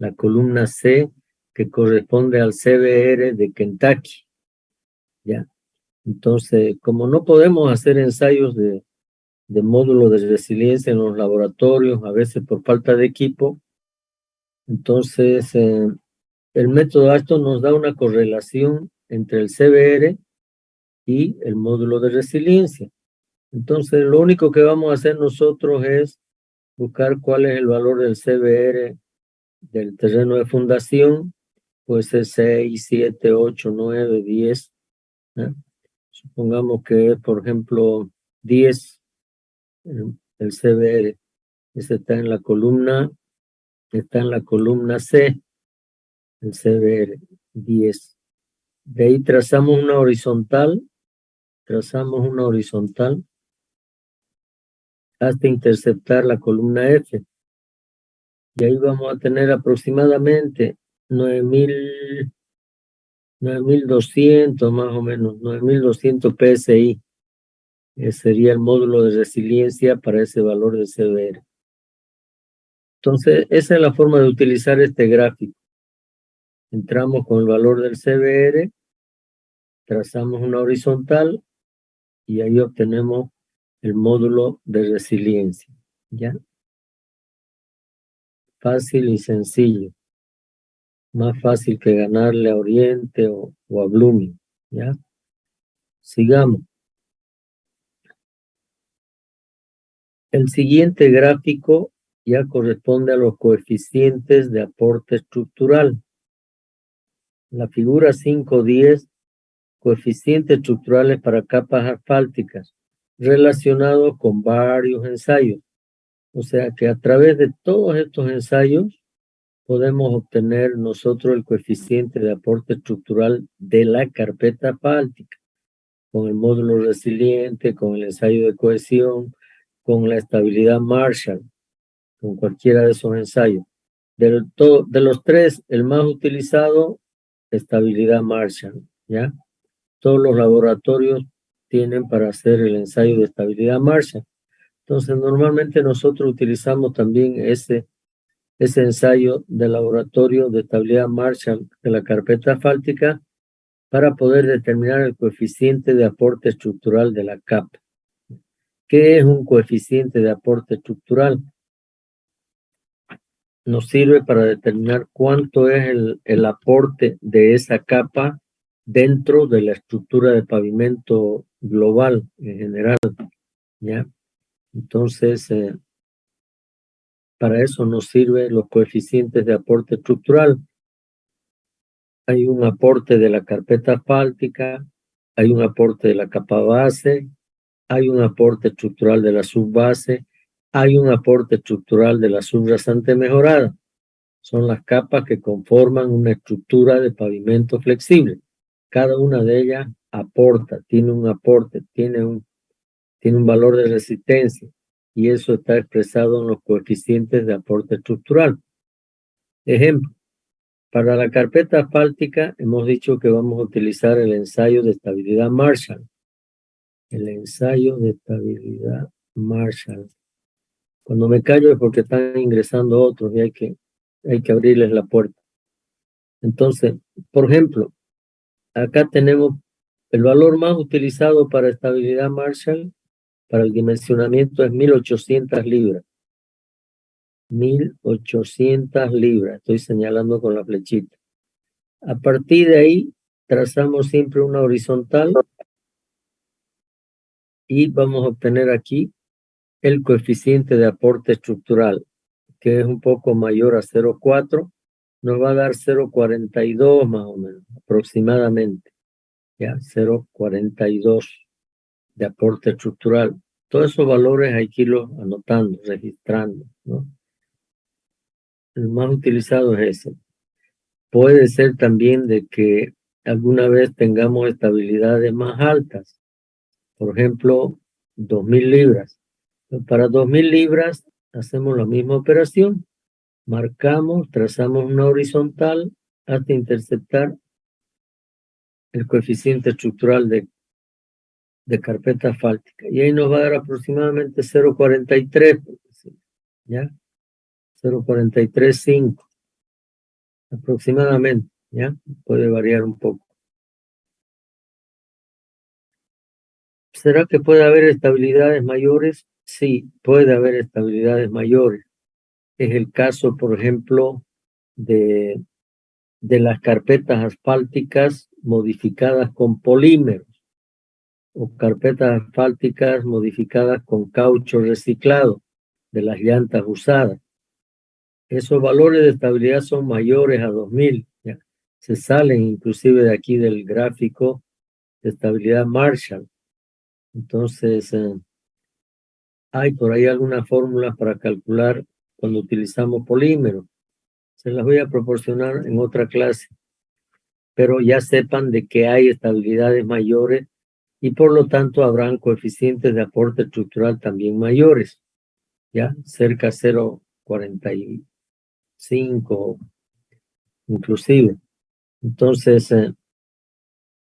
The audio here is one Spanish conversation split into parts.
la columna C, que corresponde al CBR de Kentucky. ¿Ya? Entonces, como no podemos hacer ensayos de módulo de resiliencia en los laboratorios, a veces por falta de equipo, entonces el método ASTO nos da una correlación entre el CBR y el módulo de resiliencia. Entonces, lo único que vamos a hacer nosotros es buscar cuál es el valor del CBR del terreno de fundación, puede ser 6, 7, 8, 9, 10. ¿eh? Supongamos que es, por ejemplo, 10 el CBR. Ese está en la columna C, el CBR 10. De ahí trazamos una horizontal hasta interceptar la columna F. Y ahí vamos a tener aproximadamente 9.200 más o menos, 9.200 PSI. Sería el módulo de resiliencia para ese valor de CBR. Entonces, esa es la forma de utilizar este gráfico. Entramos con el valor del CBR, trazamos una horizontal y ahí obtenemos el módulo de resiliencia. ¿Ya? Fácil y sencillo. Más fácil que ganarle a Oriente o a Blooming. ¿Ya? Sigamos. El siguiente gráfico ya corresponde a los coeficientes de aporte estructural. La figura 5.10, coeficientes estructurales para capas asfálticas, relacionados con varios ensayos. O sea que a través de todos estos ensayos podemos obtener nosotros el coeficiente de aporte estructural de la carpeta asfáltica, con el módulo resiliente, con el ensayo de cohesión, con la estabilidad Marshall, con cualquiera de esos ensayos. De los tres, el más utilizado, estabilidad Marshall, ¿ya? Todos los laboratorios tienen para hacer el ensayo de estabilidad Marshall. Entonces, normalmente nosotros utilizamos también ese ensayo de laboratorio de estabilidad Marshall de la carpeta asfáltica para poder determinar el coeficiente de aporte estructural de la capa. ¿Qué es un coeficiente de aporte estructural? Nos sirve para determinar cuánto es el aporte de esa capa dentro de la estructura de pavimento global en general, ¿ya? Entonces, para eso nos sirven los coeficientes de aporte estructural. Hay un aporte de la carpeta asfáltica, hay un aporte de la capa base, hay un aporte estructural de la subbase, hay un aporte estructural de la subrasante mejorada. Son las capas que conforman una estructura de pavimento flexible. Cada una de ellas aporta, tiene un aporte, tiene un valor de resistencia y eso está expresado en los coeficientes de aporte estructural. Ejemplo, para la carpeta asfáltica hemos dicho que vamos a utilizar el ensayo de estabilidad Marshall. El ensayo de estabilidad Marshall. Cuando me callo es porque están ingresando otros y hay que abrirles la puerta. Entonces, por ejemplo, acá tenemos el valor más utilizado para estabilidad Marshall, para el dimensionamiento es 1.800 libras. 1.800 libras, estoy señalando con la flechita. A partir de ahí, trazamos siempre una horizontal y vamos a obtener aquí el coeficiente de aporte estructural, que es un poco mayor a 0,4, nos va a dar 0,42 más o menos, aproximadamente. Ya, 0,42 de aporte estructural. Todos esos valores hay que irlos anotando, registrando, ¿no? El más utilizado es ese. Puede ser también de que alguna vez tengamos estabilidades más altas. Por ejemplo, 2.000 libras. Para 2.000 libras hacemos la misma operación. Marcamos, trazamos una horizontal hasta interceptar el coeficiente estructural de carpeta asfáltica. Y ahí nos va a dar aproximadamente 0,43, ¿ya? 0,435. aproximadamente, ¿ya? Puede variar un poco. ¿Será que puede haber estabilidades mayores? Sí, puede haber estabilidades mayores. Es el caso, por ejemplo, de las carpetas asfálticas modificadas con polímeros o carpetas asfálticas modificadas con caucho reciclado de las llantas usadas. Esos valores de estabilidad son mayores a 2000. ¿Ya? Se salen inclusive de aquí del gráfico de estabilidad Marshall. Entonces, hay por ahí algunas fórmulas para calcular cuando utilizamos polímeros. Se las voy a proporcionar en otra clase. Pero ya sepan de que hay estabilidades mayores y por lo tanto habrán coeficientes de aporte estructural también mayores, ya cerca de 0,45 inclusive. Entonces,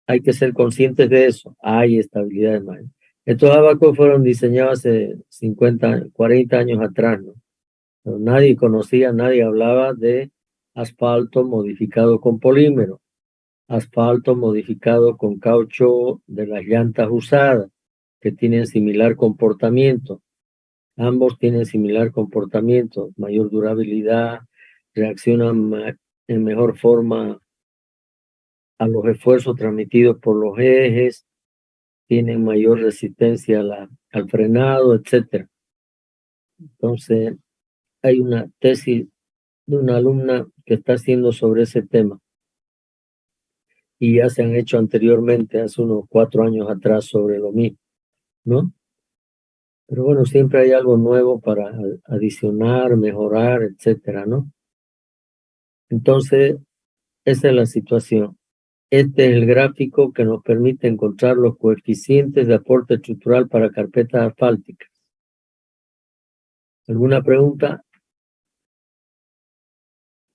hay que ser conscientes de eso. Hay estabilidades mayores. Estos abacos fueron diseñados hace 50, 40 años atrás, ¿no? Pero nadie conocía, nadie hablaba de asfalto modificado con polímero, asfalto modificado con caucho de las llantas usadas, que tienen similar comportamiento. Ambos tienen similar comportamiento, mayor durabilidad, reaccionan en mejor forma a los esfuerzos transmitidos por los ejes, tienen mayor resistencia al frenado, etc. Entonces, hay una tesis de una alumna que está haciendo sobre ese tema y ya se han hecho anteriormente, hace unos 4 años atrás, sobre lo mismo, ¿no? Pero bueno, siempre hay algo nuevo para adicionar, mejorar, etcétera, ¿no? Entonces, esa es la situación. Este es el gráfico que nos permite encontrar los coeficientes de aporte estructural para carpetas asfálticas. ¿Alguna pregunta?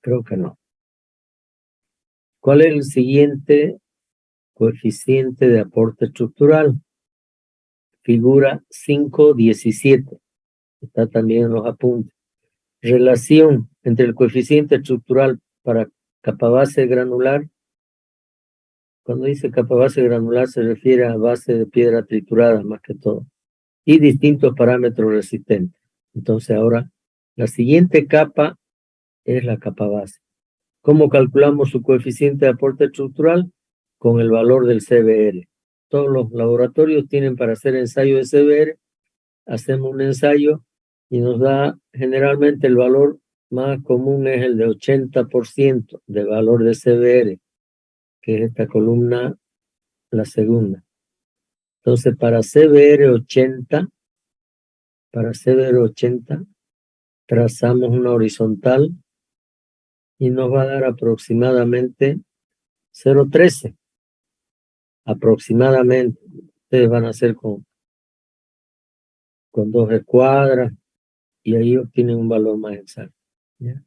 Creo que no. ¿Cuál es el siguiente coeficiente de aporte estructural? Figura 5.17. Está también en los apuntes. Relación entre el coeficiente estructural para capa base granular. Cuando dice capa base granular se refiere a base de piedra triturada más que todo. Y distintos parámetros resistentes. Entonces ahora la siguiente capa es la capa base. ¿Cómo calculamos su coeficiente de aporte estructural? Con el valor del CBR. Todos los laboratorios tienen para hacer ensayo de CBR. Hacemos un ensayo y nos da generalmente el valor más común es el de 80% de valor de CBR, que es esta columna, la segunda. Entonces, para CBR 80, trazamos una horizontal y nos va a dar aproximadamente 0,13. Aproximadamente. Ustedes van a hacer con 2 escuadras y ahí obtienen un valor más exacto. ¿Ya?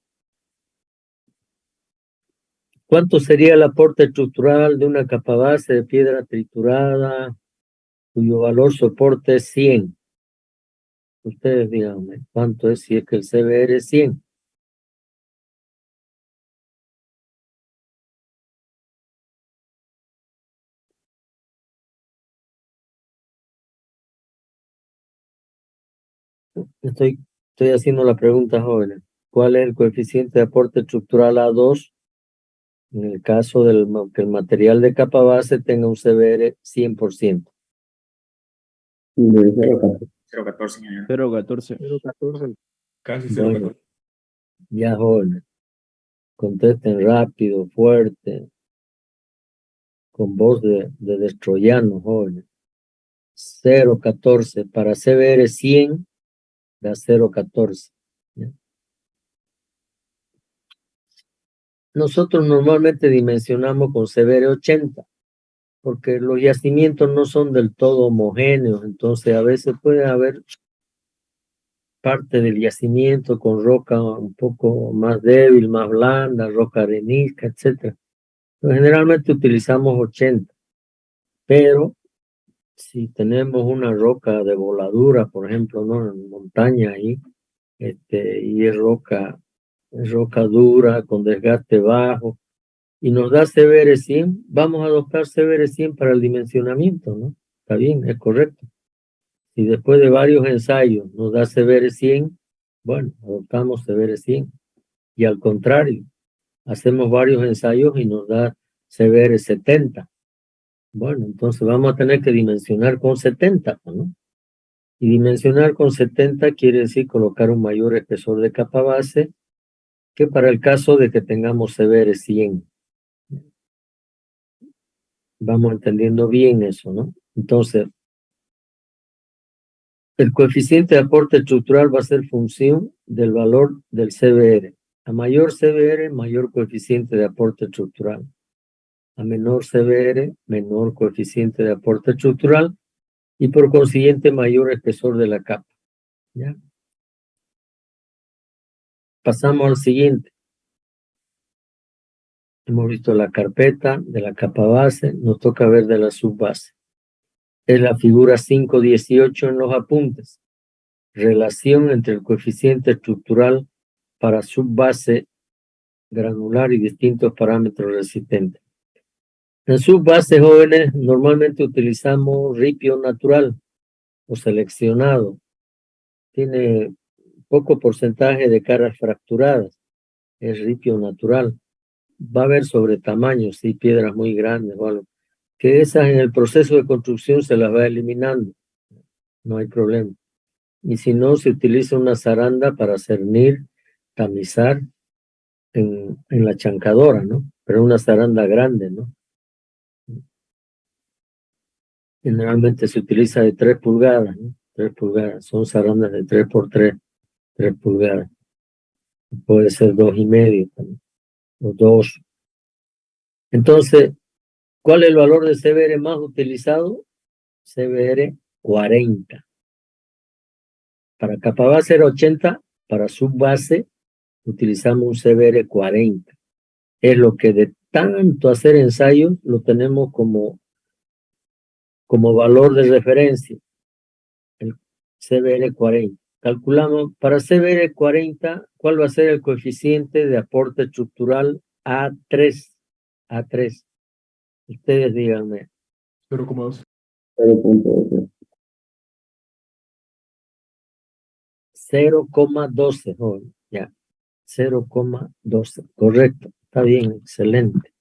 ¿Cuánto sería el aporte estructural de una capa base de piedra triturada cuyo valor soporte es 100? Ustedes díganme, ¿cuánto es si es que el CBR es 100? Estoy haciendo la pregunta, jóvenes. ¿Cuál es el coeficiente de aporte estructural A2 en el caso del que el material de capa base tenga un CBR 100%? 0,14, señor. 0,14. Casi Bueno, 0,14. ya jóvenes, contesten rápido, fuerte, con voz de destroyano, jóvenes. 0,14 para CBR 100 da 0,14. ¿Ya? Nosotros normalmente dimensionamos con CBR 80 porque los yacimientos no son del todo homogéneos, entonces a veces puede haber parte del yacimiento con roca un poco más débil, más blanda, roca arenisca, etc. Pero generalmente utilizamos 80, pero si tenemos una roca de voladura, por ejemplo, ¿no? En montaña ahí, y es roca roca dura, con desgaste bajo, y nos da CBR 100, vamos a adoptar CBR 100 para el dimensionamiento, ¿no? Está bien, es correcto. Si después de varios ensayos nos da CBR 100, bueno, adoptamos CBR 100. Y al contrario, hacemos varios ensayos y nos da CBR 70. Bueno, entonces vamos a tener que dimensionar con 70, ¿no? Y dimensionar con 70 quiere decir colocar un mayor espesor de capa base que para el caso de que tengamos CBR 100. Vamos entendiendo bien eso, ¿no? Entonces, el coeficiente de aporte estructural va a ser función del valor del CBR. A mayor CBR, mayor coeficiente de aporte estructural. A menor CBR, menor coeficiente de aporte estructural y por consiguiente mayor espesor de la capa. ¿Ya? Pasamos al siguiente. Hemos visto la carpeta de la capa base, nos toca ver de la subbase. Es la figura 5.18 en los apuntes. Relación entre el coeficiente estructural para subbase granular y distintos parámetros resistentes. En subbases jóvenes normalmente utilizamos ripio natural o seleccionado. Tiene poco porcentaje de caras fracturadas. Es ripio natural. Va a haber sobre tamaños, sí, piedras muy grandes o algo. Que esas en el proceso de construcción se las va eliminando. No hay problema. Y si no, se utiliza una zaranda para cernir, tamizar en la chancadora, ¿no? Pero una zaranda grande, ¿no? Generalmente se utiliza de 3 pulgadas, ¿no? 3 pulgadas. Son zarandas de 3 por 3, 3 pulgadas. Puede ser 2,5 también, o 2. Entonces, ¿cuál es el valor de CBR más utilizado? CBR 40. Para capa base era 80, para subbase utilizamos un CBR 40. Es lo que de tanto hacer ensayos lo tenemos como valor de referencia, el CBR 40. Calculamos para CBR 40, ¿cuál va a ser el coeficiente de aporte estructural A3? A3. Ustedes díganme. 0,2. 0,12, joven. Ya. 0,12. Correcto. Está bien, excelente.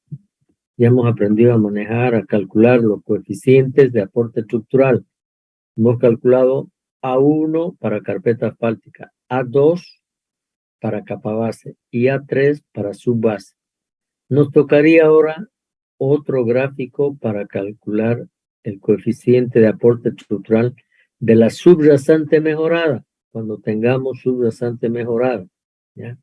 Ya hemos aprendido a manejar, a calcular los coeficientes de aporte estructural. Hemos calculado A1 para carpeta asfáltica, A2 para capa base y A3 para subbase. Nos tocaría ahora otro gráfico para calcular el coeficiente de aporte estructural de la subrasante mejorada, cuando tengamos subrasante mejorada, ¿ya?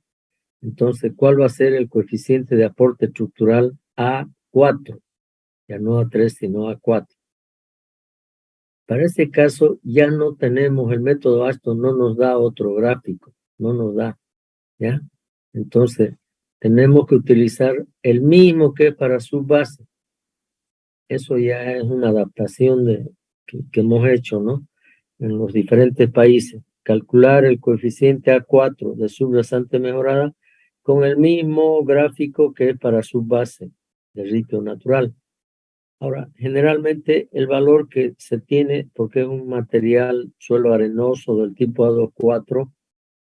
Entonces, ¿cuál va a ser el coeficiente de aporte estructural A4? Ya no A3, sino A4. Para ese caso, ya no tenemos el método Aston, no nos da otro gráfico, no nos da, ¿ya? Entonces, tenemos que utilizar el mismo que es para subbase. Eso ya es una adaptación que hemos hecho, ¿no? En los diferentes países. Calcular el coeficiente A4 de subrasante mejorada con el mismo gráfico que es para subbase de ripio natural. Ahora, generalmente el valor que se tiene, porque es un material suelo arenoso del tipo A24,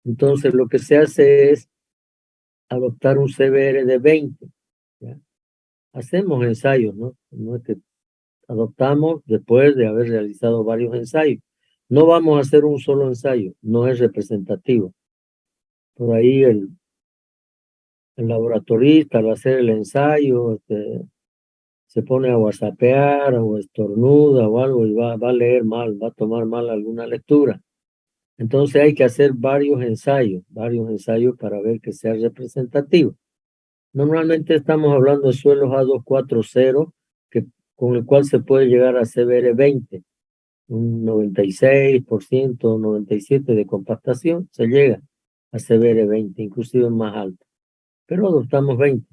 entonces lo que se hace es adoptar un CBR de 20. ¿Ya? Hacemos ensayos, ¿no? No es que adoptamos después de haber realizado varios ensayos. No vamos a hacer un solo ensayo, no es representativo. Por ahí el laboratorista al hacer el ensayo se pone a whatsappear o estornuda o algo y va a leer mal, va a tomar mal alguna lectura. Entonces hay que hacer varios ensayos para ver que sea representativo. Normalmente estamos hablando de suelos A240, con el cual se puede llegar a CBR 20, un 96%, 97% de compactación, se llega a CBR 20, inclusive más alto. Pero adoptamos 20.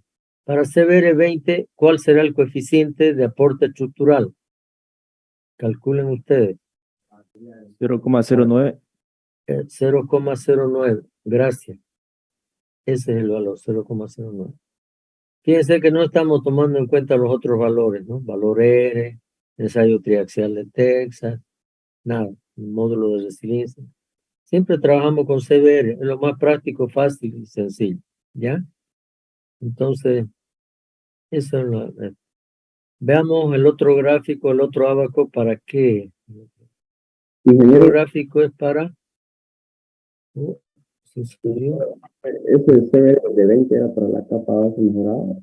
Para CBR 20, ¿cuál será el coeficiente de aporte estructural? Calculen ustedes. 0,09. 0,09. Gracias. Ese es el valor, 0,09. Fíjense que no estamos tomando en cuenta los otros valores, ¿no? Valor R, ensayo triaxial de Texas, nada, módulo de resiliencia. Siempre trabajamos con CBR, es lo más práctico, fácil y sencillo, ¿ya? Entonces, eso es lo... Veamos el otro gráfico, el otro ábaco, ¿para qué? El otro gráfico es para... ¿se subió? Ese CBR de 20 era para la capa base mejorada.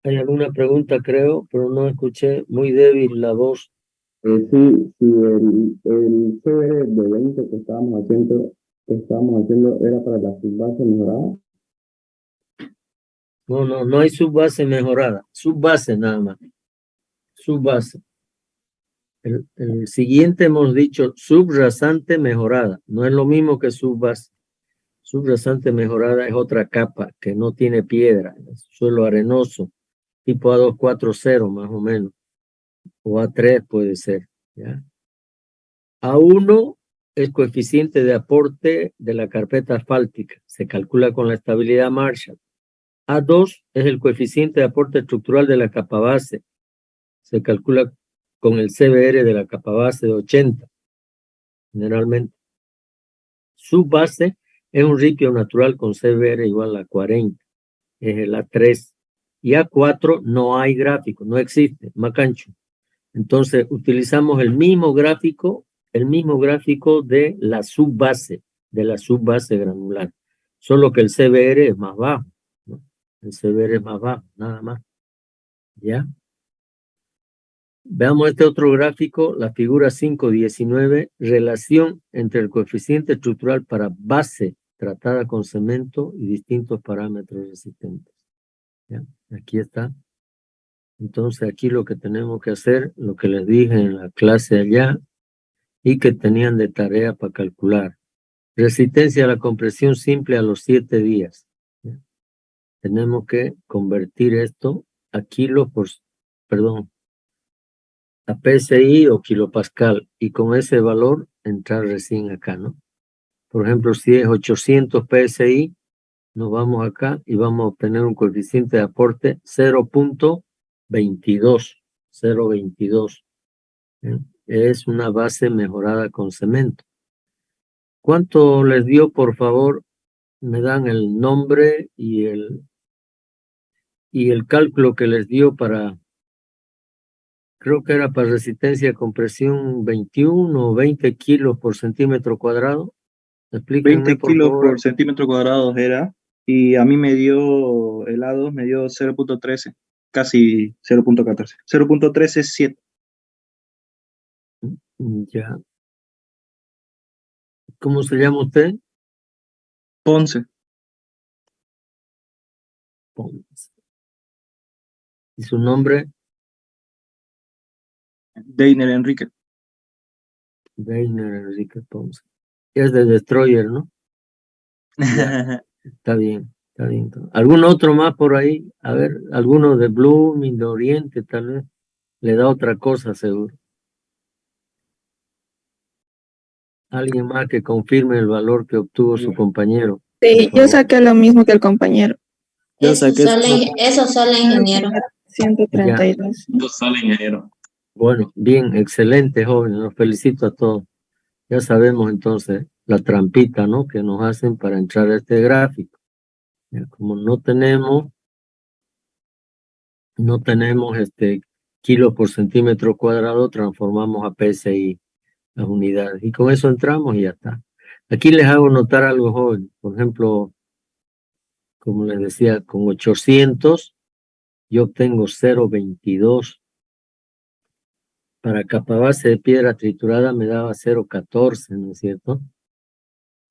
Hay alguna pregunta, creo, pero no escuché, muy débil la voz. Sí, el CBR de 20 que estábamos haciendo era para la subbase mejorada. No hay subbase mejorada, subbase nada más, subbase. El siguiente hemos dicho subrasante mejorada, no es lo mismo que subbase. Subrasante mejorada es otra capa que no tiene piedra, es suelo arenoso, tipo A240 más o menos, o A3 puede ser, ¿ya? A1 es coeficiente de aporte de la carpeta asfáltica, se calcula con la estabilidad Marshall. A2 es el coeficiente de aporte estructural de la capa base, se calcula con el CBR de la capa base de 80, generalmente. Subbase es un ripio natural con CBR igual a 40, es el A3. Y A4 no hay gráfico, no existe, macancho. Entonces utilizamos el mismo gráfico de la subbase granular, solo que el CBR es más bajo, ¿no? El CBR es más bajo, nada más. ¿Ya? Veamos este otro gráfico, la figura 5.19, relación entre el coeficiente estructural para base tratada con cemento y distintos parámetros resistentes. ¿Ya? Aquí está. Entonces aquí lo que tenemos que hacer, lo que les dije en la clase allá y que tenían de tarea para calcular. Resistencia a la compresión simple a los 7 días. ¿Ya? Tenemos que convertir esto a kilos por, perdón, a PSI o kilopascal, y con ese valor entrar recién acá, ¿no? Por ejemplo, si es 800 PSI, nos vamos acá y vamos a obtener un coeficiente de aporte 0.22, 0.22. ¿eh? Es una base mejorada con cemento. ¿Cuánto les dio, por favor? Me dan el nombre y el cálculo que les dio para... Creo que era para resistencia a compresión 21 o 20 kilos por centímetro cuadrado. Explíquenme, 20 por kilos favor. por centímetro cuadrado era, y a mí me dio, el A2 me dio 0.13, casi 0.14, 0.137. Ya. ¿Cómo se llama usted? Ponce. Ponce. ¿Y su nombre? Deiner Enrique. Deiner Enrique Ponce. Es de Destroyer, ¿no? Ya. Está bien, está bien. ¿Algún otro más por ahí? A ver, alguno de Blooming, de Oriente, tal vez. Le da otra cosa, seguro. Alguien más que confirme el valor que obtuvo su compañero. Sí, yo saqué lo mismo que el compañero. Yo Eso saqué sale, ingeniero. 132. Eso sale, ingeniero. Bueno, bien, excelente, joven. Los felicito a todos. Ya sabemos entonces la trampita, ¿no? Que nos hacen para entrar a este gráfico. Ya, como no tenemos kilos por centímetro cuadrado, transformamos a PSI las unidades. Y con eso entramos y ya está. Aquí les hago notar algo, joven. Por ejemplo, como les decía, con 800 yo obtengo 0.22. Para capa base de piedra triturada me daba 0.14, ¿no es cierto?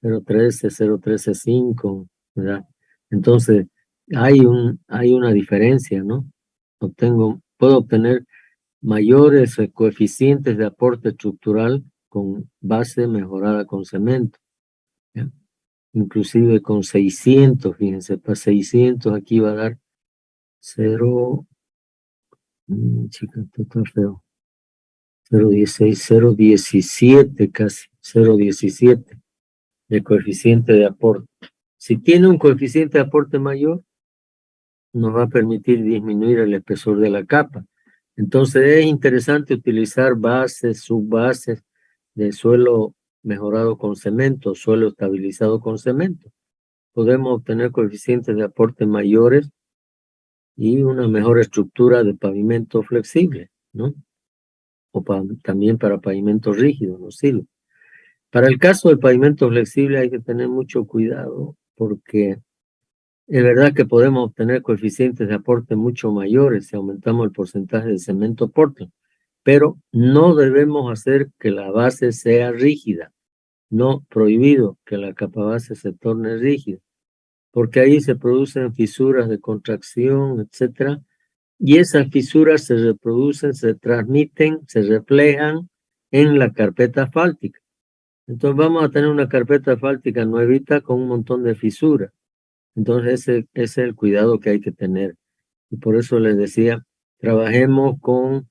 0.13, 0.135, ¿verdad? Entonces, hay una diferencia, ¿no? Puedo obtener mayores coeficientes de aporte estructural con base mejorada con cemento, ¿ya? Inclusive con 600, fíjense, para 600 aquí va a dar 0, chica, esto está feo, 0.16, 0.17 casi, 0.17. de coeficiente de aporte. Si tiene un coeficiente de aporte mayor, nos va a permitir disminuir el espesor de la capa. Entonces es interesante utilizar bases, subbases de suelo mejorado con cemento, suelo estabilizado con cemento. Podemos obtener coeficientes de aporte mayores y una mejor estructura de pavimento flexible, ¿no? O también para pavimento rígido, ¿no sirve? Para el caso del pavimento flexible hay que tener mucho cuidado porque es verdad que podemos obtener coeficientes de aporte mucho mayores si aumentamos el porcentaje de cemento Portland, pero no debemos hacer que la base sea rígida, no prohibido que la capa base se torne rígida, porque ahí se producen fisuras de contracción, etcétera, y esas fisuras se reproducen, se transmiten, se reflejan en la carpeta asfáltica. Entonces vamos a tener una carpeta asfáltica nuevita con un montón de fisuras. Entonces ese es el cuidado que hay que tener. Y por eso les decía, trabajemos con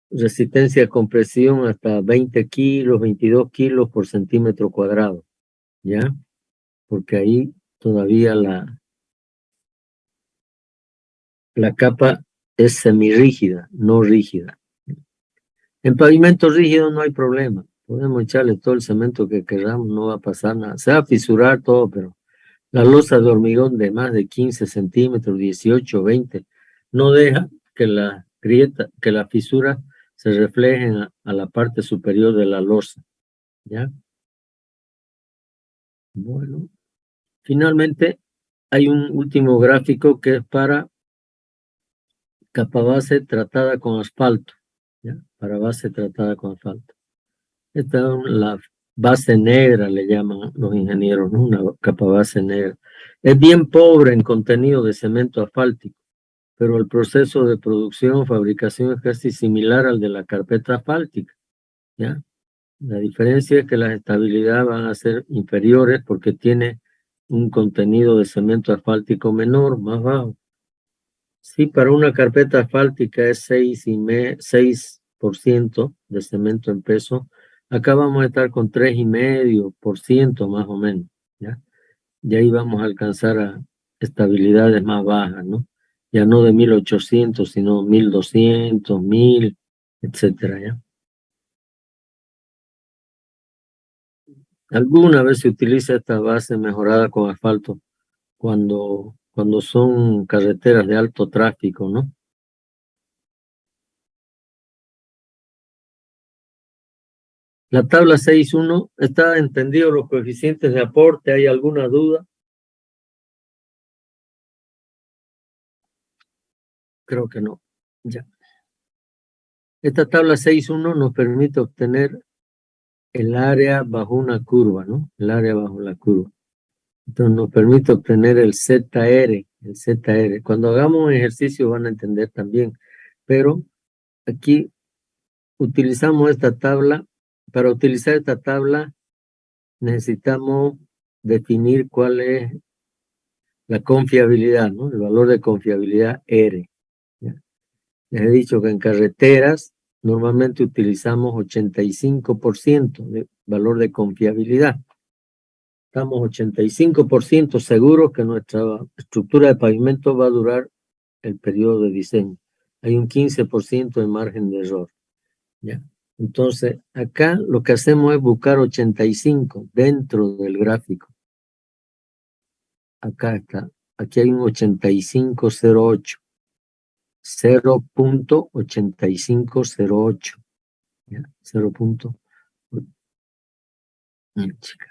resistencia a compresión hasta 20 kilos, 22 kilos por centímetro cuadrado, ¿ya? Porque ahí todavía la capa es semirrígida, no rígida. En pavimento rígido no hay problema. Podemos echarle todo el cemento que queramos, no va a pasar nada. Se va a fisurar todo, pero la losa de hormigón de más de 15 centímetros, 18, 20, no deja que la grieta, que la fisura se reflejen a la parte superior de la losa, ¿ya? Bueno, finalmente hay un último gráfico que es para capa base tratada con asfalto, ¿ya? Para base tratada con asfalto. Esta es la base negra, le llaman los ingenieros, ¿no? Una capa base negra. Es bien pobre en contenido de cemento asfáltico, pero el proceso de producción, fabricación es casi similar al de la carpeta asfáltica, ¿ya? La diferencia es que las estabilidades van a ser inferiores porque tiene un contenido de cemento asfáltico menor, más bajo. Si para una carpeta asfáltica es 6% de cemento en peso, acá vamos a estar con 3,5% más o menos, ¿ya? Y ahí vamos a alcanzar a estabilidades más bajas, ¿no? Ya no de 1800, sino 1200, 1000, etcétera, ¿ya? Alguna vez se utiliza esta base mejorada con asfalto cuando son carreteras de alto tráfico, ¿no? La tabla 6.1, ¿está entendido los coeficientes de aporte? ¿Hay alguna duda? Creo que no. Ya. Esta tabla 6.1 nos permite obtener el área bajo una curva, ¿no? El área bajo la curva. Entonces nos permite obtener el ZR, el ZR. Cuando hagamos un ejercicio van a entender también, pero aquí utilizamos esta tabla. Para utilizar esta tabla necesitamos definir cuál es la confiabilidad, ¿no? El valor de confiabilidad R. ¿Ya? Les he dicho que en carreteras normalmente utilizamos 85% de valor de confiabilidad. Estamos 85% seguros que nuestra estructura de pavimento va a durar el periodo de diseño. Hay un 15% de margen de error. ¿Ya? Entonces, acá lo que hacemos es buscar 85 dentro del gráfico. Acá está. Aquí hay un 8508. 0.8508. ¿Ya? 0. Chica.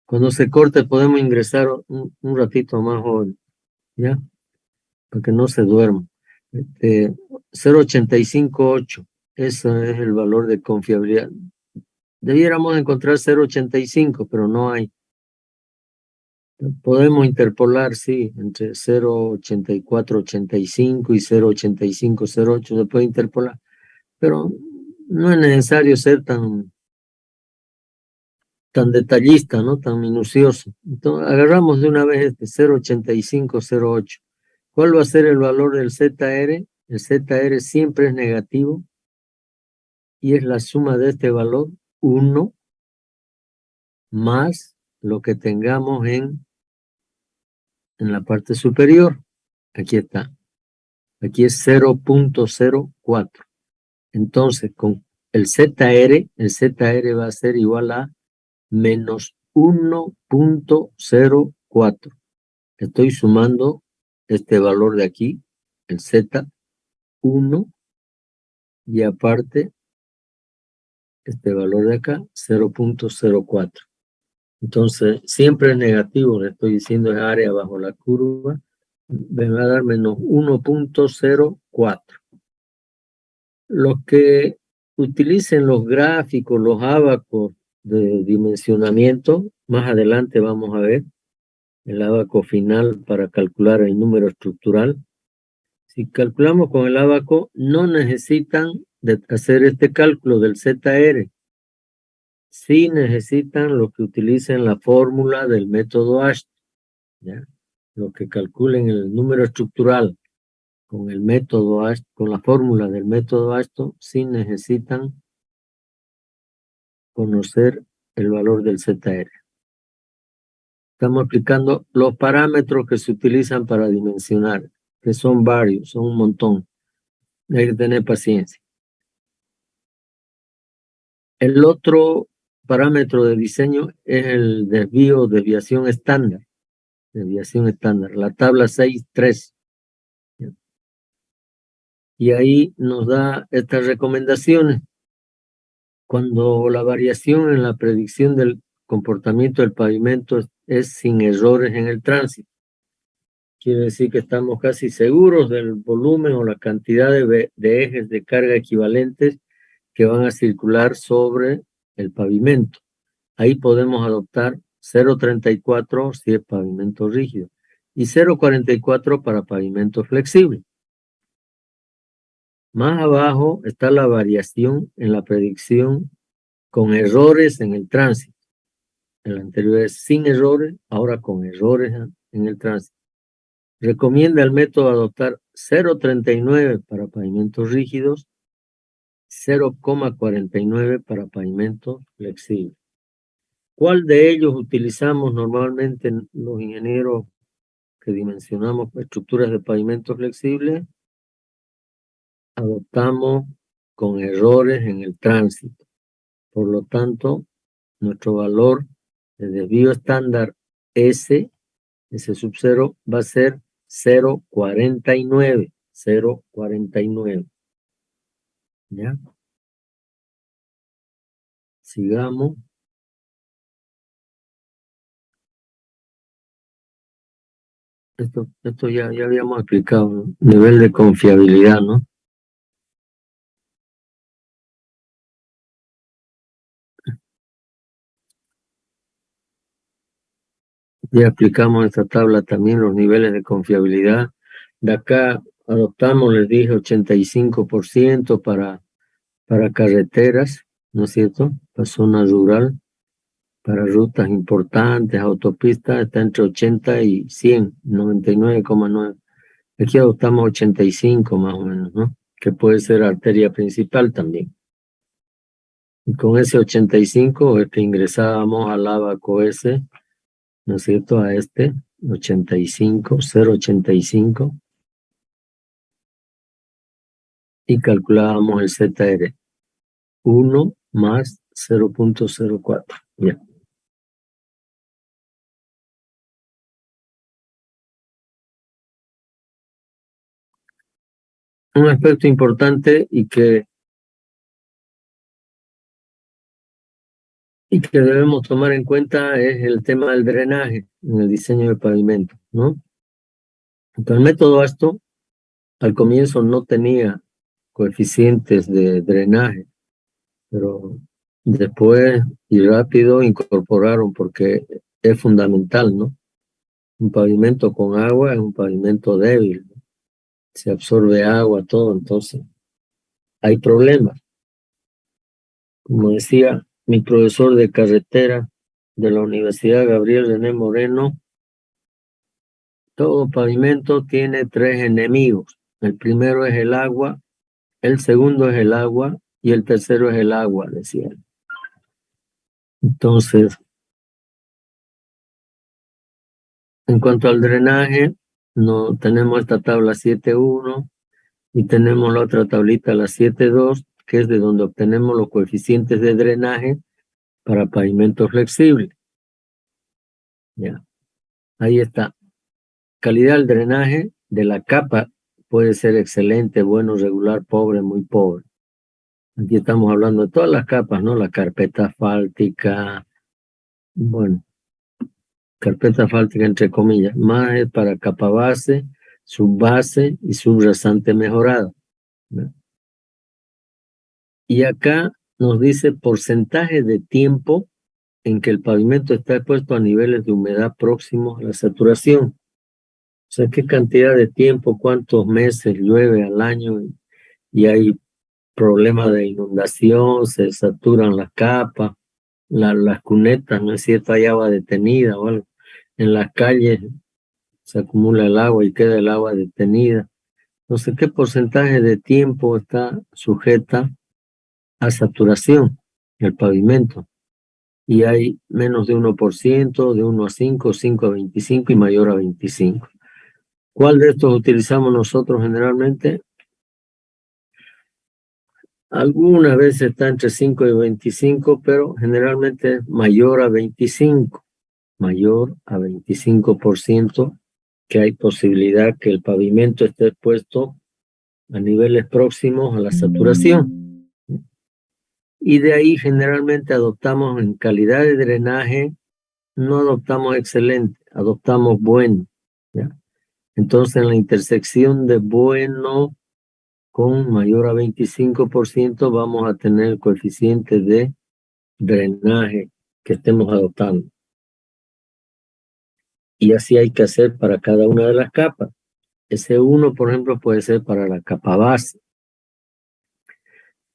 Cuando se corte podemos ingresar un ratito más hoy, ¿ya? Para que no se duerma. 0.858. Ese es el valor de confiabilidad. Debiéramos encontrar 0.85, pero no hay. Podemos interpolar, sí, entre 0.8485 y 0.8508 se puede interpolar, pero no es necesario ser tan detallista, ¿no? Tan minucioso. Entonces, agarramos de una vez este 0.8508. ¿Cuál va a ser el valor del ZR? El ZR siempre es negativo y es la suma de este valor 1 más lo que tengamos en la parte superior. Aquí está. Aquí es 0.04. Entonces, con el ZR va a ser igual a menos 1.04. Estoy sumando este valor de aquí, el Z1, y aparte este valor de acá, 0.04. Entonces, siempre es negativo, le estoy diciendo es área bajo la curva, me va a dar menos 1.04. Los que utilicen los gráficos, los ábacos de dimensionamiento, más adelante vamos a ver el ábaco final para calcular el número estructural. Si calculamos con el ábaco, no necesitan hacer este cálculo del ZR. Sí necesitan los que utilicen la fórmula del método Ashton, ¿ya? Los que calculen el número estructural con el método Ashton, con la fórmula del método Ashton, sí necesitan conocer el valor del ZR. Estamos explicando los parámetros que se utilizan para dimensionar, que son varios, son un montón. Hay que tener paciencia. El otro parámetro de diseño es el desviación estándar. Desviación estándar, la tabla 6.3. Y ahí nos da estas recomendaciones. Cuando la variación en la predicción del comportamiento del pavimento es sin errores en el tránsito. Quiere decir que estamos casi seguros del volumen o la cantidad de ejes de carga equivalentes que van a circular sobre el pavimento. Ahí podemos adoptar 0.34 si es pavimento rígido y 0.44 para pavimento flexible. Más abajo está la variación en la predicción con errores en el tránsito. El anterior es sin errores, ahora con errores en el tránsito. Recomienda el método adoptar 0.39 para pavimentos rígidos, 0.49 para pavimentos flexibles. ¿Cuál de ellos utilizamos normalmente los ingenieros que dimensionamos estructuras de pavimento flexible? Adoptamos con errores en el tránsito. Por lo tanto, nuestro valor de desvío estándar S sub 0 va a ser 0.49. 0.49. ¿Ya? Sigamos. Esto ya habíamos explicado, ¿no? Nivel de confiabilidad, ¿no? Ya explicamos esta tabla también, los niveles de confiabilidad. De acá adoptamos, les dije, 85% para carreteras, ¿no es cierto? Para zona rural, para rutas importantes, autopistas, está entre 80 y 100, 99,9. Aquí adoptamos 85 más o menos, ¿no? Que puede ser arteria principal también. Y con ese 85 es que ingresábamos al ábaco S, ¿no es cierto? A este 85, 0.85. Y calculábamos el ZR. 1 más 0.04. Ya. Un aspecto importante y que debemos tomar en cuenta es el tema del drenaje en el diseño del pavimento, ¿no? Entonces, el método Ashton al comienzo no tenía coeficientes de drenaje, pero después y rápido incorporaron porque es fundamental, ¿no? Un pavimento con agua es un pavimento débil, ¿no? Se absorbe agua, todo, entonces hay problemas. Como decía mi profesor de carretera de la Universidad Gabriel René Moreno, todo pavimento tiene 3 enemigos. El primero es el agua, el segundo es el agua y el tercero es el agua, decía él. Entonces, En cuanto al drenaje, no tenemos esta tabla 7.1 y tenemos la otra tablita, la 7.2, que es de donde obtenemos los coeficientes de drenaje para pavimento flexible. Ya, ahí está. Calidad del drenaje de la capa puede ser excelente, bueno, regular, pobre, muy pobre. Aquí estamos hablando de todas las capas, ¿no? La carpeta asfáltica, bueno, carpeta asfáltica entre comillas, más es para capa base, subbase y subrasante mejorado, ¿no? Y acá nos dice porcentaje de tiempo en que el pavimento está expuesto a niveles de humedad próximos a la saturación. O sea, qué cantidad de tiempo, cuántos meses llueve al año y hay problemas de inundación, se saturan las capas, las cunetas, ¿no es cierto? Hay agua detenida o algo. En las calles se acumula el agua y queda el agua detenida. No sé qué porcentaje de tiempo está sujeta a saturación el pavimento. Y hay menos de 1%, de 1 a 5, 5 a 25 y mayor a 25. ¿Cuál de estos utilizamos nosotros generalmente? Algunas veces está entre 5 y 25, pero generalmente es mayor a 25. Mayor a 25%, que hay posibilidad que el pavimento esté expuesto a niveles próximos a la saturación. Y de ahí generalmente adoptamos en calidad de drenaje, no adoptamos excelente, adoptamos bueno, ¿ya? Entonces en la intersección de bueno con mayor a 25% vamos a tener el coeficiente de drenaje que estemos adoptando. Y así hay que hacer para cada una de las capas. Ese 1, por ejemplo, puede ser para la capa base.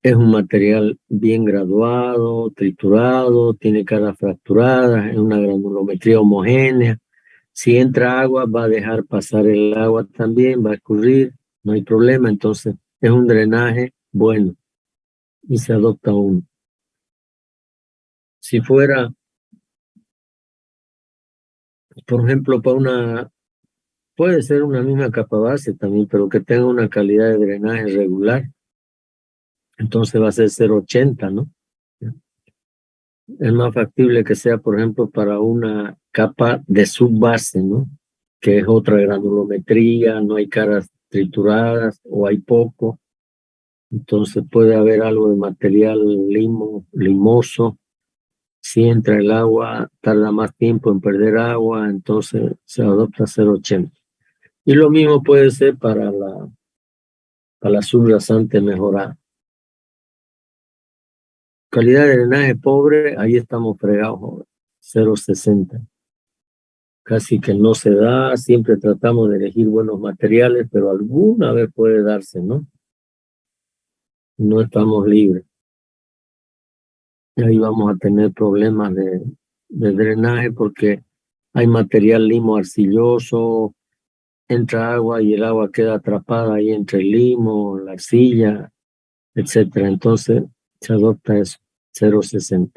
Es un material bien graduado, triturado, tiene caras fracturadas, es una granulometría homogénea. Si entra agua, va a dejar pasar el agua también, va a escurrir, no hay problema. Entonces, es un drenaje bueno y se adopta uno. Si fuera, por ejemplo, puede ser una misma capa base también, pero que tenga una calidad de drenaje regular, entonces va a ser 0.80, ¿no? Es más factible que sea, por ejemplo, para una capa de subbase, ¿no? Que es otra granulometría, no hay caras trituradas o hay poco. Entonces puede haber algo de material limoso. Si entra el agua, tarda más tiempo en perder agua, entonces se adopta 0.80. Y lo mismo puede ser para la subrasante mejorada. Calidad de drenaje pobre, ahí estamos fregados, 0.60. Casi que no se da, siempre tratamos de elegir buenos materiales, pero alguna vez puede darse, ¿no? No estamos libres. Y ahí vamos a tener problemas de drenaje porque hay material limo arcilloso, entra agua y el agua queda atrapada ahí entre el limo, la arcilla, etcétera. Entonces se adopta eso, 0.60.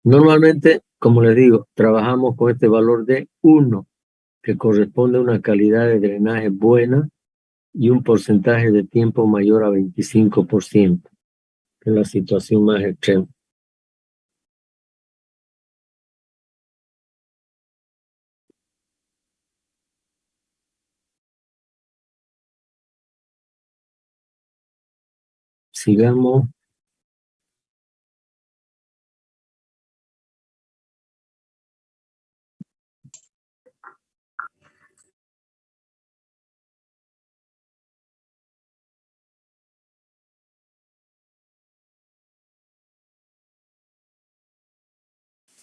Normalmente, como les digo, trabajamos con este valor de 1, que corresponde a una calidad de drenaje buena y un porcentaje de tiempo mayor a 25%, que es la situación más extrema. Sigamos.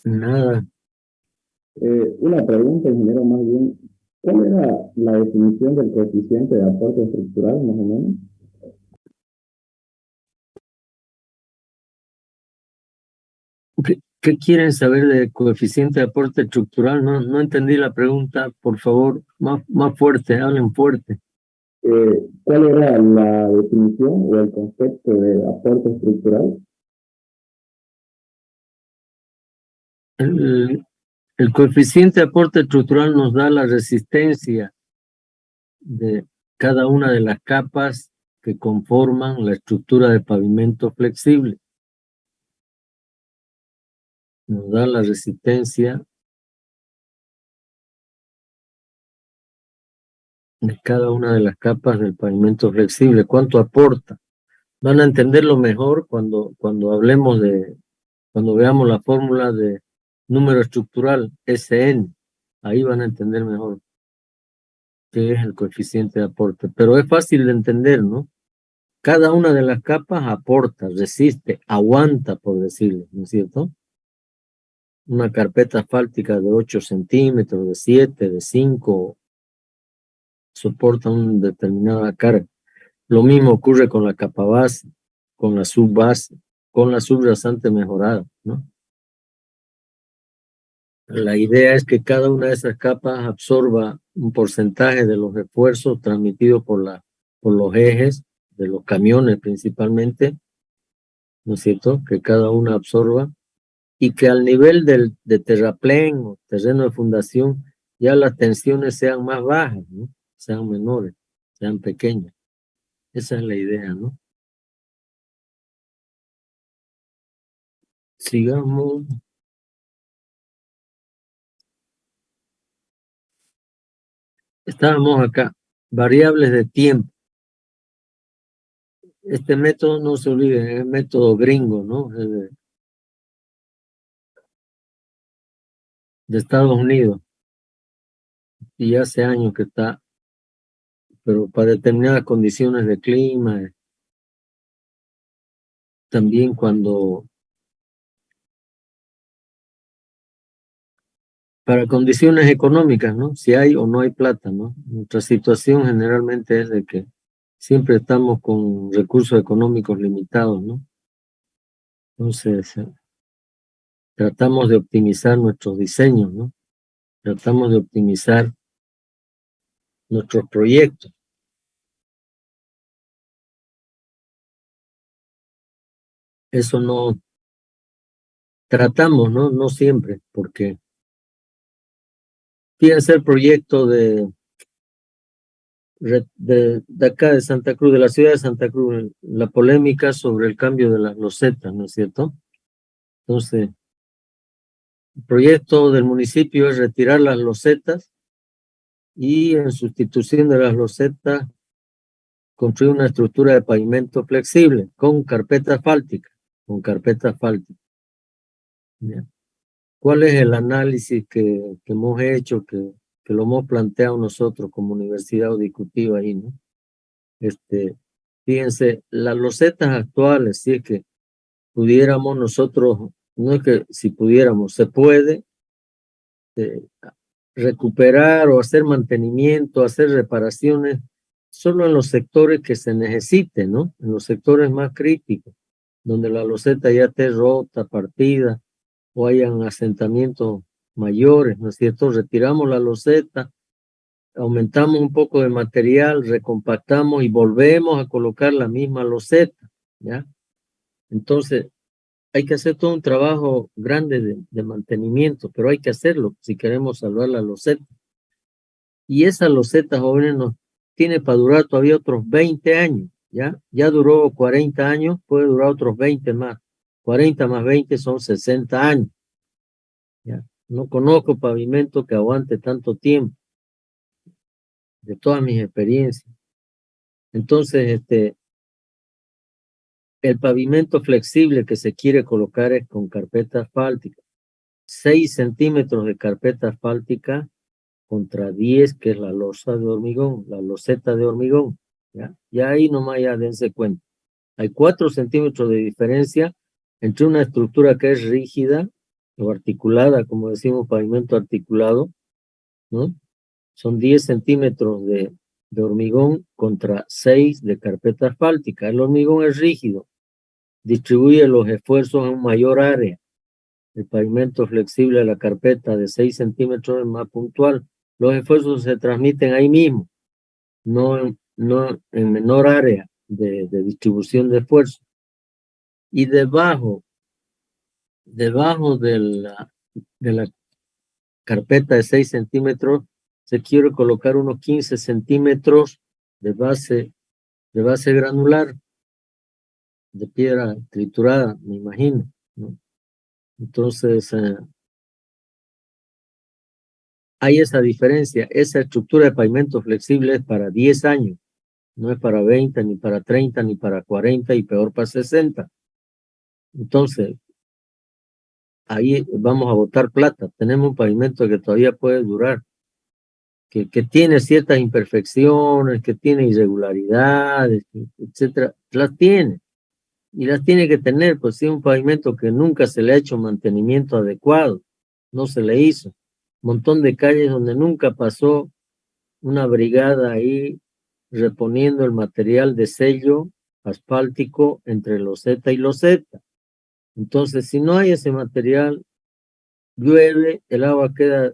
Nada. Una pregunta, ingeniero, más bien. ¿Cuál era la definición del coeficiente de aporte estructural, más o menos? ¿Qué quieren saber de coeficiente de aporte estructural? No entendí la pregunta, por favor, más fuerte, hablen fuerte. ¿Cuál era la definición o el concepto de aporte estructural? El coeficiente de aporte estructural nos da la resistencia de cada una de las capas que conforman la estructura de pavimento flexible. Nos da la resistencia de cada una de las capas del pavimento flexible. ¿Cuánto aporta? Van a entenderlo mejor cuando veamos la fórmula de número estructural, SN. Ahí van a entender mejor qué es el coeficiente de aporte. Pero es fácil de entender, ¿no? Cada una de las capas aporta, resiste, aguanta, por decirlo, ¿no es cierto? Una carpeta asfáltica de 8 centímetros, de 7, de 5, soporta una determinada carga. Lo mismo ocurre con la capa base, con la subbase, con la subrasante mejorada, ¿no? La idea es que cada una de esas capas absorba un porcentaje de los esfuerzos transmitidos por los ejes de los camiones principalmente, ¿no es cierto? Que cada una absorba y que al nivel de terraplén o terreno de fundación ya las tensiones sean más bajas, ¿no? Sean menores, sean pequeñas. Esa es la idea, ¿no? Sigamos. Estábamos acá, variables de tiempo. Este método, no se olviden, es el método gringo, ¿no? Es de Estados Unidos. Y hace años que está, pero para determinadas condiciones de clima, también para condiciones económicas, ¿no? Si hay o no hay plata, ¿no? Nuestra situación generalmente es de que siempre estamos con recursos económicos limitados, ¿no? Entonces, tratamos de optimizar nuestros diseños, ¿no? Tratamos de optimizar nuestros proyectos. Eso no tratamos, ¿no? No siempre, porque fíjense el proyecto de acá de Santa Cruz, de la ciudad de Santa Cruz, la polémica sobre el cambio de las losetas, ¿no es cierto? Entonces, el proyecto del municipio es retirar las losetas y en sustitución de las losetas construir una estructura de pavimento flexible con carpeta asfáltica, ¿ya? ¿Cuál es el análisis que hemos hecho, que lo hemos planteado nosotros como universidad o discutido ahí, ¿no? Fíjense, las losetas actuales, si es que pudiéramos nosotros, no es que si pudiéramos, se puede recuperar o hacer mantenimiento, hacer reparaciones, solo en los sectores que se necesiten, ¿no? En los sectores más críticos, donde la loseta ya esté rota, partida, o hayan asentamientos mayores, ¿no es cierto? Retiramos la loseta, aumentamos un poco de material, recompactamos y volvemos a colocar la misma loseta, ¿ya? Entonces, hay que hacer todo un trabajo grande de mantenimiento, pero hay que hacerlo si queremos salvar la loseta. Y esa loseta, jóvenes, nos tiene para durar todavía otros 20 años, ¿ya? Ya duró 40 años, puede durar otros 20 más. 40 más 20 son 60 años, ¿ya? No conozco pavimento que aguante tanto tiempo, de todas mis experiencias. Entonces, el pavimento flexible que se quiere colocar es con carpeta asfáltica. 6 centímetros de carpeta asfáltica contra 10, que es la losa de hormigón, la loseta de hormigón, ¿ya? Ya ahí nomás ya dense cuenta. Hay 4 centímetros de diferencia entre una estructura que es rígida o articulada, como decimos, pavimento articulado, ¿no? Son 10 centímetros de hormigón contra 6 de carpeta asfáltica. El hormigón es rígido, distribuye los esfuerzos en un mayor área. El pavimento flexible de la carpeta de 6 centímetros es más puntual. Los esfuerzos se transmiten ahí mismo, no en menor área de distribución de esfuerzo. Y debajo de la carpeta de 6 centímetros, se quiere colocar unos 15 centímetros de base granular, de piedra triturada, me imagino, ¿no? Entonces, hay esa diferencia. Esa estructura de pavimento flexible es para 10 años, no es para 20, ni para 30, ni para 40 y peor para 60. Entonces, ahí vamos a botar plata. Tenemos un pavimento que todavía puede durar, que tiene ciertas imperfecciones, que tiene irregularidades, etcétera. Las tiene. Y las tiene que tener, pues sí, un pavimento que nunca se le ha hecho mantenimiento adecuado. No se le hizo. Montón de calles donde nunca pasó una brigada ahí reponiendo el material de sello asfáltico entre loseta y loseta. Entonces, si no hay ese material, llueve, el agua queda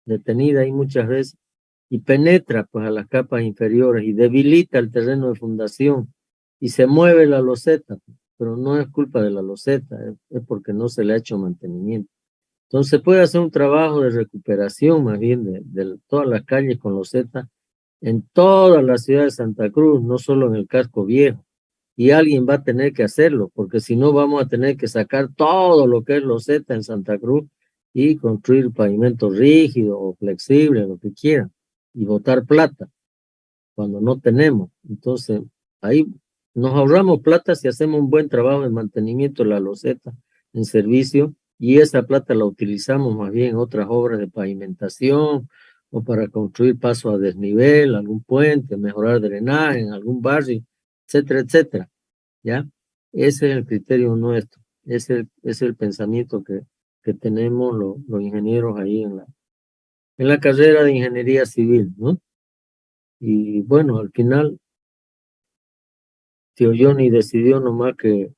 detenida ahí muchas veces y penetra pues a las capas inferiores y debilita el terreno de fundación y se mueve la loseta, pero no es culpa de la loseta, es porque no se le ha hecho mantenimiento. Entonces se puede hacer un trabajo de recuperación más bien de todas las calles con loseta en toda la ciudad de Santa Cruz, no solo en el casco viejo. Y alguien va a tener que hacerlo, porque si no vamos a tener que sacar todo lo que es loseta en Santa Cruz y construir pavimento rígido o flexible, lo que quieran, y botar plata cuando no tenemos. Entonces, ahí nos ahorramos plata si hacemos un buen trabajo de mantenimiento de la loseta en servicio y esa plata la utilizamos más bien en otras obras de pavimentación o para construir paso a desnivel, algún puente, mejorar drenaje en algún barrio, etcétera, etcétera. ¿Ya? Ese es el criterio nuestro, ese es el pensamiento que tenemos los ingenieros ahí en la carrera de ingeniería civil, ¿no? Y bueno, al final, tío Johnny decidió nomás que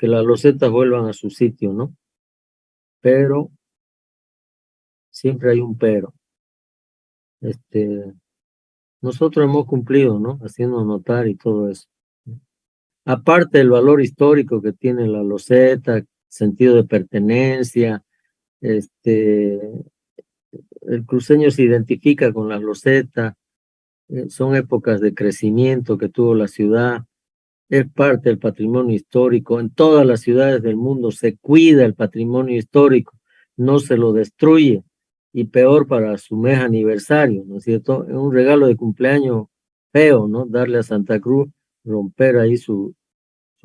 las losetas vuelvan a su sitio, ¿no? Pero siempre hay un pero. Nosotros hemos cumplido, ¿no? Haciendo notar y todo eso. Aparte del valor histórico que tiene la loseta, sentido de pertenencia, el cruceño se identifica con las losetas, son épocas de crecimiento que tuvo la ciudad, es parte del patrimonio histórico. En todas las ciudades del mundo se cuida el patrimonio histórico, no se lo destruye, y peor para su mes aniversario, ¿no es cierto? Es un regalo de cumpleaños feo, ¿no? Darle a Santa Cruz, romper ahí su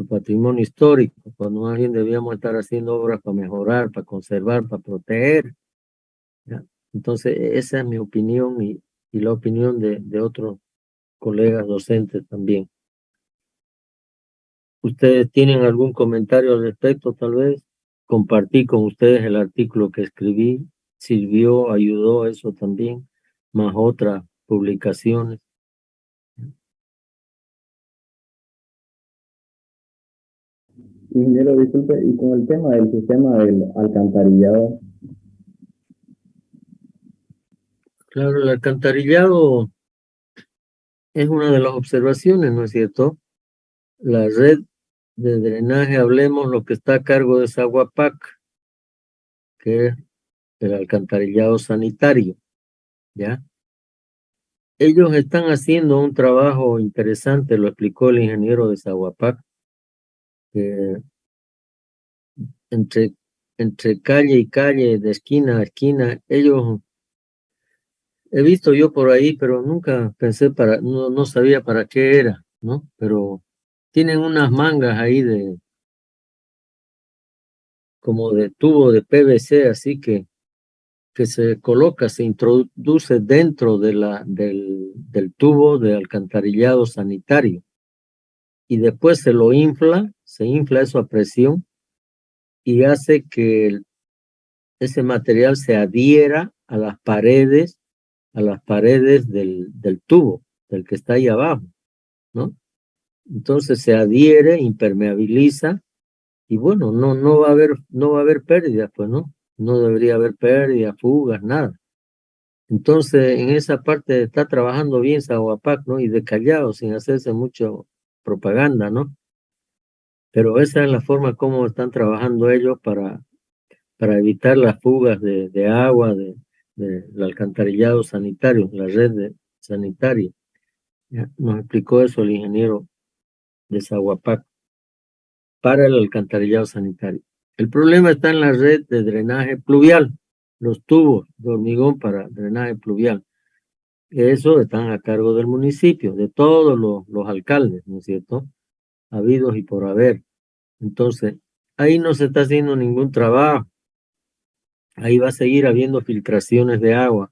patrimonio histórico, cuando más bien debíamos estar haciendo obras para mejorar, para conservar, para proteger, ¿ya? Entonces, esa es mi opinión y la opinión de otros colegas docentes también. ¿Ustedes tienen algún comentario al respecto, tal vez? Compartí con ustedes el artículo que escribí, sirvió, ayudó eso también, más otras publicaciones. Ingeniero, disculpe, y con el tema del sistema del alcantarillado, Claro, el alcantarillado es una de las observaciones, ¿no es cierto? La red de drenaje, hablemos lo que está a cargo de Saguapac, que es el alcantarillado sanitario, ¿ya? Ellos están haciendo un trabajo interesante, lo explicó el ingeniero de Saguapac, que entre calle y calle, de esquina a esquina, ellos, he visto yo por ahí, pero nunca pensé no sabía para qué era, ¿no? Pero tienen unas mangas ahí como de tubo de PVC, así que se coloca, se introduce dentro del tubo de alcantarillado sanitario y después se infla eso a presión y hace que ese material se adhiera a las paredes del tubo, del que está ahí abajo, ¿no? Entonces se adhiere, impermeabiliza y bueno, no va a haber pérdidas, pues, ¿no? No debería haber pérdidas, fugas, nada. Entonces, en esa parte está trabajando bien Saguapac, ¿no? Y de callado, sin hacerse mucho propaganda, ¿no? Pero esa es la forma como están trabajando ellos para para evitar las fugas de agua del alcantarillado sanitario, la red sanitaria. Ya, nos explicó eso el ingeniero de Zaguapac para el alcantarillado sanitario. El problema está en la red de drenaje pluvial, los tubos de hormigón para drenaje pluvial. Eso están a cargo del municipio, de todos los alcaldes, ¿no es cierto? Habidos y por haber. Entonces, ahí no se está haciendo ningún trabajo. Ahí va a seguir habiendo filtraciones de agua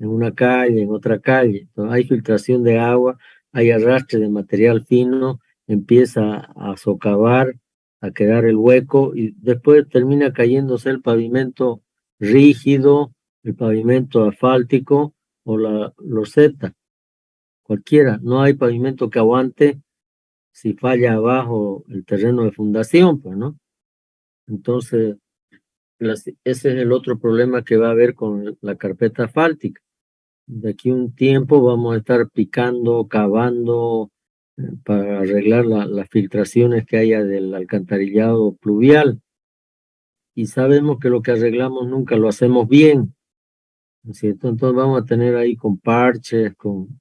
en una calle, en otra calle. Entonces, hay filtración de agua, hay arrastre de material fino, empieza a socavar, a quedar el hueco y después termina cayéndose el pavimento rígido, el pavimento asfáltico o la loseta, cualquiera. No hay pavimento que aguante si falla abajo el terreno de fundación, pues, ¿no? Entonces, ese es el otro problema que va a haber con la carpeta asfáltica. De aquí a un tiempo vamos a estar picando, cavando para arreglar las filtraciones que haya del alcantarillado pluvial. Y sabemos que lo que arreglamos nunca lo hacemos bien, ¿no es cierto? Entonces vamos a tener ahí con parches, con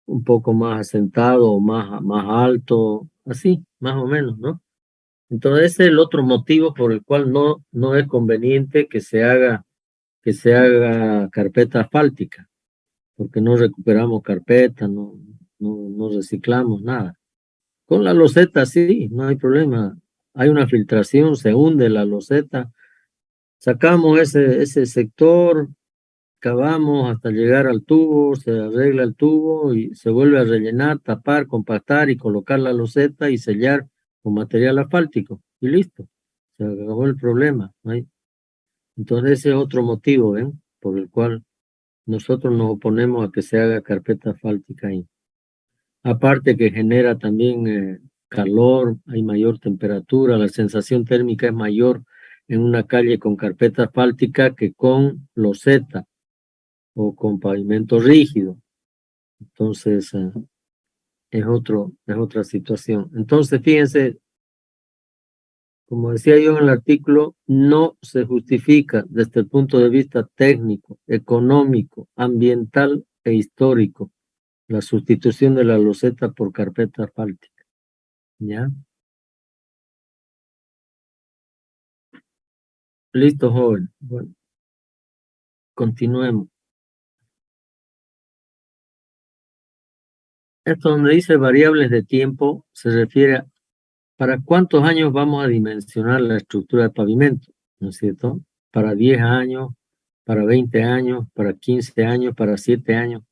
un poco más asentado, más alto, así, más o menos, ¿no? Entonces ese es el otro motivo por el cual no es conveniente que se haga carpeta asfáltica, porque no recuperamos carpeta, no reciclamos nada. Con la loseta sí, no hay problema. Hay una filtración, se hunde la loseta, sacamos ese sector, cavamos hasta llegar al tubo, se arregla el tubo y se vuelve a rellenar, tapar, compactar y colocar la loseta y sellar con material asfáltico y listo. Se acabó el problema, ¿no? Entonces ese es otro motivo, ¿ven? Por el cual nosotros nos oponemos a que se haga carpeta asfáltica ahí. Aparte que genera también calor, hay mayor temperatura, la sensación térmica es mayor en una calle con carpeta asfáltica que con loseta o con pavimento rígido. Entonces, es otra situación. Entonces, fíjense, como decía yo en el artículo, no se justifica desde el punto de vista técnico, económico, ambiental e histórico la sustitución de la loseta por carpeta asfáltica. ¿Ya? Listo, joven. Bueno, continuemos. Esto donde dice variables de tiempo se refiere a para cuántos años vamos a dimensionar la estructura de pavimento, ¿no es cierto? Para 10 años, para 20 años, para 15 años, para 7 años.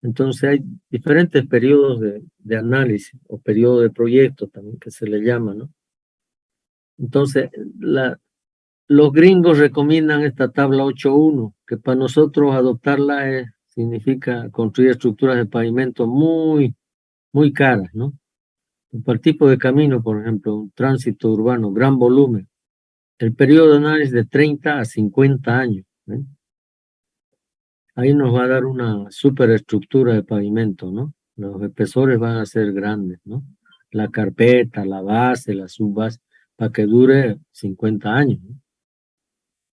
Entonces hay diferentes periodos de análisis o periodo de proyecto también que se le llama, ¿no? Entonces, los gringos recomiendan esta tabla 8.1, que para nosotros adoptarla significa construir estructuras de pavimento muy caras, ¿no? Para el tipo de camino, por ejemplo, un tránsito urbano, gran volumen, el periodo de análisis de 30 a 50 años. ¿Eh? Ahí nos va a dar una superestructura de pavimento, ¿no? Los espesores van a ser grandes, ¿no? La carpeta, la base, la subbase, para que dure 50 años, ¿no?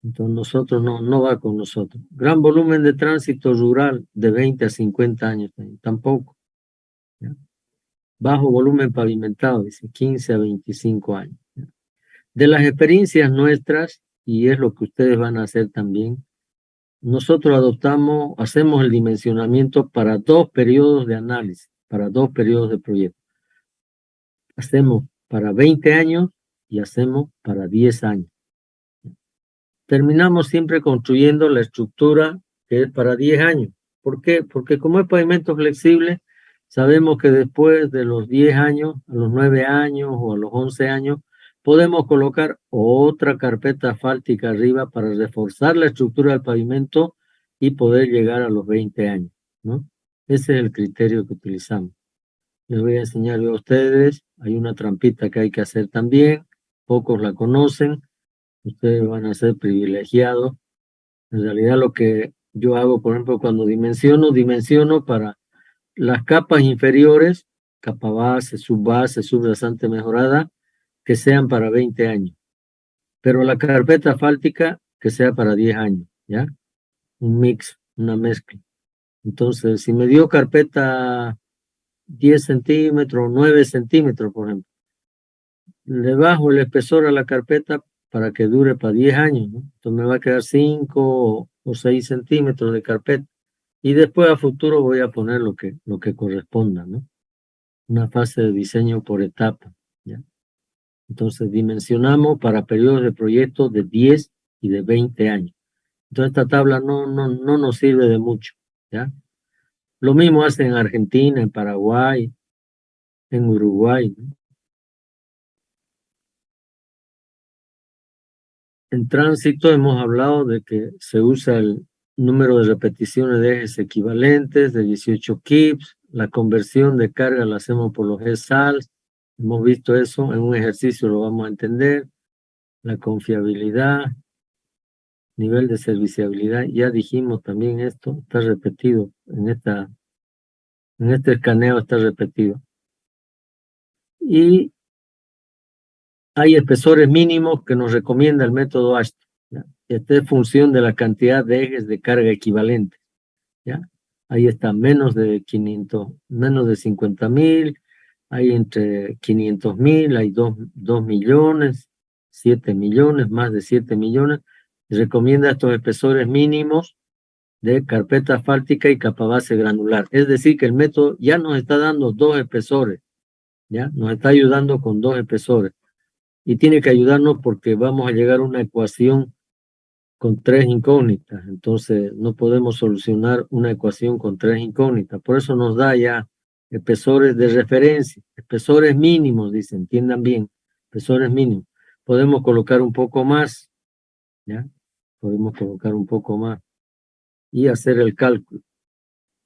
Entonces nosotros no va con nosotros. Gran volumen de tránsito rural de 20 a 50 años, tampoco. ¿Ya? Bajo volumen pavimentado, dice 15 a 25 años. ¿Ya? De las experiencias nuestras, y es lo que ustedes van a hacer también, nosotros hacemos el dimensionamiento para 2 periodos de análisis, para 2 periodos de proyecto. Hacemos para 20 años y hacemos para 10 años. Terminamos siempre construyendo la estructura que es para 10 años. ¿Por qué? Porque como es pavimento flexible, sabemos que después de los 10 años, a los 9 años o a los 11 años, podemos colocar otra carpeta asfáltica arriba para reforzar la estructura del pavimento y poder llegar a los 20 años, ¿no? Ese es el criterio que utilizamos. Les voy a enseñar yo a ustedes. Hay una trampita que hay que hacer también. Pocos la conocen. Ustedes van a ser privilegiados. En realidad lo que yo hago, por ejemplo, cuando dimensiono para las capas inferiores, capa base, subrasante mejorada, que sean para 20 años. pero la carpeta asfáltica que sea para 10 años, ¿ya? Un mix, una mezcla. Entonces, si me dio carpeta 10 centímetros, 9 centímetros, por ejemplo, le bajo el espesor a la carpeta para que dure para 10 años, ¿no? Entonces me va a quedar 5 o 6 centímetros de carpeta. Y después a futuro voy a poner lo que corresponda, ¿no? Una fase de diseño por etapa, ¿ya? Entonces dimensionamos para periodos de proyecto de 10 y de 20 años. Entonces esta tabla no nos sirve de mucho, ¿ya? Lo mismo hacen en Argentina, en Paraguay, en Uruguay, ¿no? En tránsito hemos hablado de que se usa el número de repeticiones de ejes equivalentes de 18 kips, la conversión de carga la hacemos por los G-SALs, hemos visto eso, en un ejercicio lo vamos a entender, la confiabilidad, nivel de serviciabilidad, ya dijimos también esto, está repetido, en este escaneo está repetido. Y hay espesores mínimos que nos recomienda el método Ashton, ¿ya? Esta es función de la cantidad de ejes de carga equivalente, ¿ya? Ahí está menos de 500, menos de 50,000, hay entre 500,000, hay 2 millones, 7 millones, más de 7 millones. Recomienda estos espesores mínimos de carpeta asfáltica y capa base granular. Es decir, que el método ya nos está dando 2 espesores, ¿ya? Nos está ayudando con 2 espesores. Y tiene que ayudarnos porque vamos a llegar a una ecuación con 3 incógnitas. Entonces, no podemos solucionar una ecuación con 3 incógnitas. Por eso nos da ya espesores de referencia, espesores mínimos, dicen, entiendan bien, espesores mínimos. Podemos colocar un poco más, ¿ya? Podemos colocar un poco más y hacer el cálculo.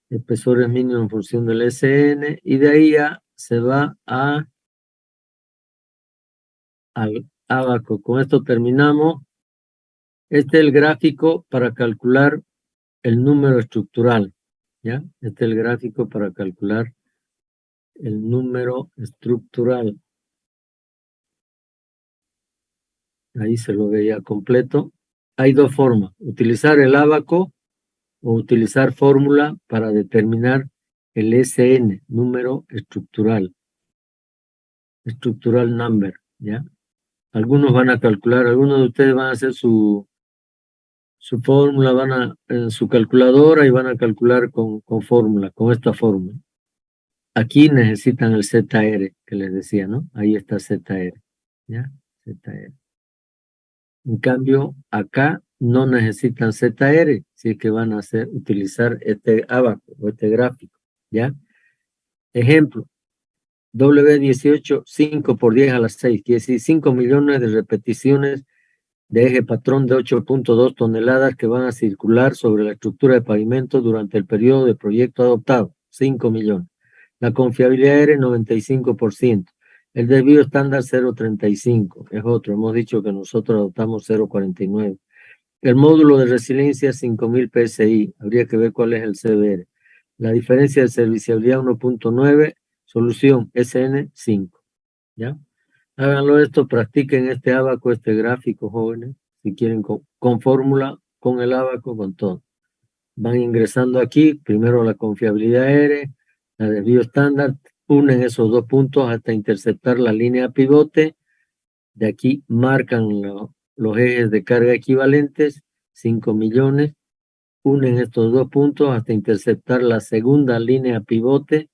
Espesores mínimos en función del SN, y de ahí ya se va al abaco. Con esto terminamos. Este es el gráfico para calcular el número estructural, ¿ya? Este es el gráfico para calcular el número estructural. Ahí se lo veía completo. Hay 2 formas, utilizar el ábaco o utilizar fórmula para determinar el SN, número estructural, structural number, ¿ya? Algunos van a calcular, algunos de ustedes van a hacer su fórmula, en su calculadora y van a calcular con fórmula, con esta fórmula. Aquí necesitan el ZR, que les decía, ¿no? Ahí está ZR, ¿ya? ZR. En cambio, acá no necesitan ZR, si es que van a utilizar este ábaco o este gráfico, ¿ya? Ejemplo, W18, 5 por 10 a la 6, quiere decir 5 millones de repeticiones de eje patrón de 8.2 toneladas que van a circular sobre la estructura de pavimento durante el periodo de proyecto adoptado, 5 millones. La confiabilidad era 95%. El desvío estándar 0.35, es otro, hemos dicho que nosotros adoptamos 0.49. El módulo de resiliencia 5.000 PSI, habría que ver cuál es el CBR. La diferencia de serviciabilidad 1.9, solución SN 5, ¿ya? Háganlo esto, practiquen este ábaco, este gráfico, jóvenes, si quieren con fórmula, con el ábaco, con todo. Van ingresando aquí, primero la confiabilidad R, la desvío estándar, unen esos 2 puntos hasta interceptar la línea pivote. De aquí marcan los ejes de carga equivalentes, 5 millones, unen estos 2 puntos hasta interceptar la segunda línea pivote,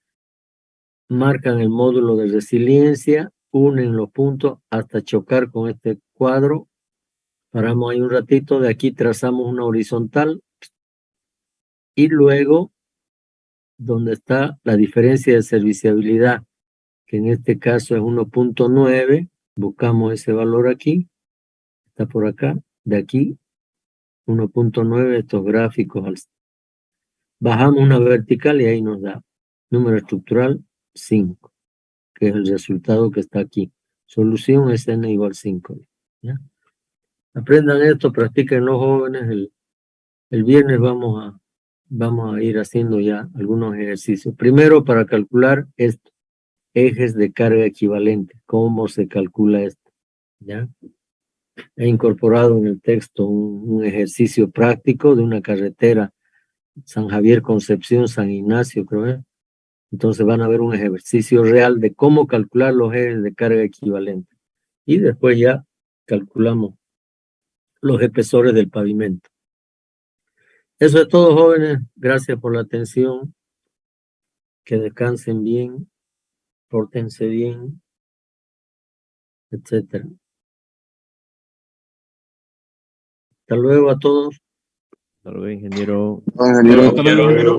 marcan el módulo de resiliencia, unen los puntos hasta chocar con este cuadro. Paramos ahí un ratito, de aquí trazamos una horizontal y luego donde está la diferencia de serviciabilidad, que en este caso es 1.9, buscamos ese valor aquí, está por acá, de aquí 1.9, estos gráficos, bajamos una vertical y ahí nos da número estructural 5, que es el resultado que está aquí. Solución es n igual 5, ¿ya? Aprendan esto, practiquen los jóvenes. El viernes vamos a ir haciendo ya algunos ejercicios. Primero, para calcular esto, ejes de carga equivalente. ¿Cómo se calcula esto? ¿Ya? he incorporado en el texto un ejercicio práctico de una carretera San Javier, Concepción, San Ignacio, creo. Entonces van a ver un ejercicio real de cómo calcular los ejes de carga equivalente. Y después ya calculamos los espesores del pavimento. Eso es todo, jóvenes. Gracias por la atención. Que descansen bien, pórtense bien, etcétera. Hasta luego a todos. Hasta luego, ingeniero. Hasta luego, ingeniero.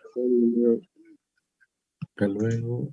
Hasta luego.